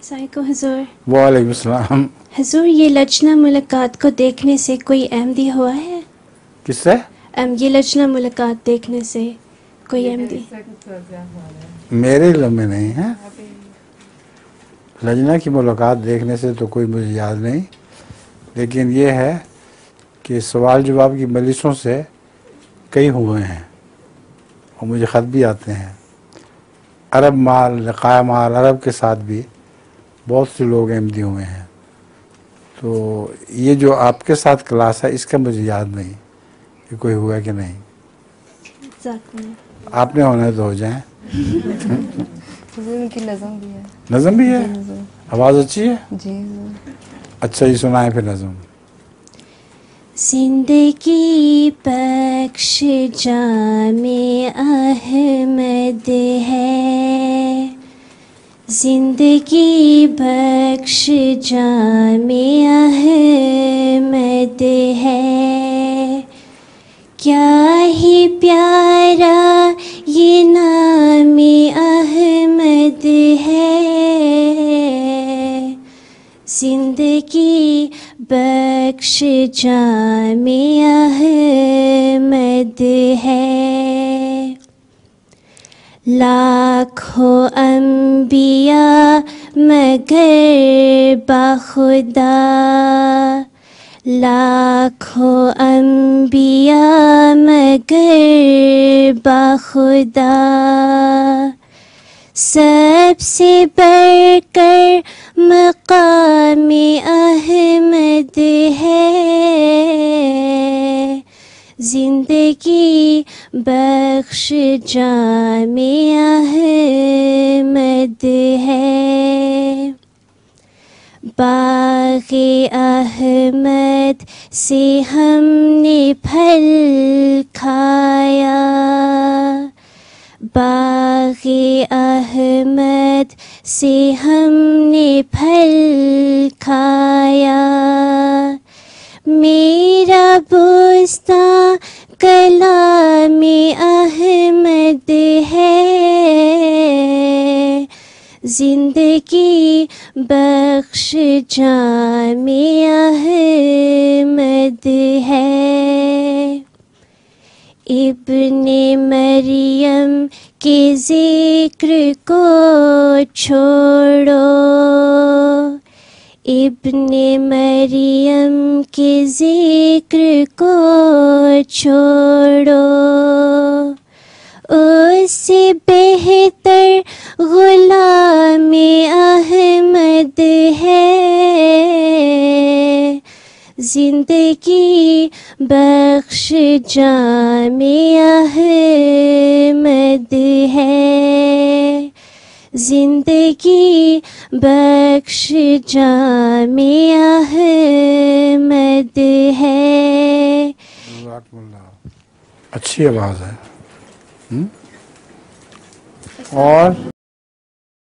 السلام حضور. وعلیکم السلام. حضور یہ لجنہ ملاقات کو دیکھنے سے کوئی احمدی ہوا ہے؟ کس سے؟ یہ لجنہ ملاقات دیکھنے سے کوئی احمدی؟ میرے علم میں نہیں ہے. لجنہ کی ملاقات دیکھنے سے تو کوئی مجھے یاد نہیں، لیکن یہ ہے کہ سوال جواب کی مجلسوں سے کئی ہوئے ہیں اور مجھے خط بھی آتے ہیں. عرب مال، لقاء مال عرب کے ساتھ بھی بہت سے لوگ احمدی ہوئے ہیں. تو یہ جو آپ کے ساتھ کلاس ہے اس کا مجھے یاد نہیں کہ کوئی ہوا کہ نہیں. آپ نے ہونا ہے تو ہو جائیں. ان کی نظم بھی ہے. نظم بھی ہے؟ آواز اچھی ہے؟ جی. اچھا جی سنائیں پھر نظم. زندگی بخش جام احمد ہے، زندگی بخش جام احمد ہے، کیا ہی پیارا یہ نام احمد ہے، زندگی بخش جام احمد ہے. لاکھوں انبیاء مگر باخدا، لاکھوں انبیاء مگر باخدا، سب سے بڑھ کر مقام احمد ہے، زندگی بخش جام احمد ہے. باغ احمد سے ہم نے پھل کھایا، باغ احمد سے ہم نے پھل کھایا، میرا بستاں کلام احمد ہے، زندگی بخش جام احمد ہے. ابن مریم کے ذکر کو چھوڑو، ابن مریم کے ذکر کو چھوڑو، اس سے بہتر غلام احمد ہے، زندگی بخش جام احمد ہے، زندگی بخش جام احمد ہے. اچھی آواز ہے. اور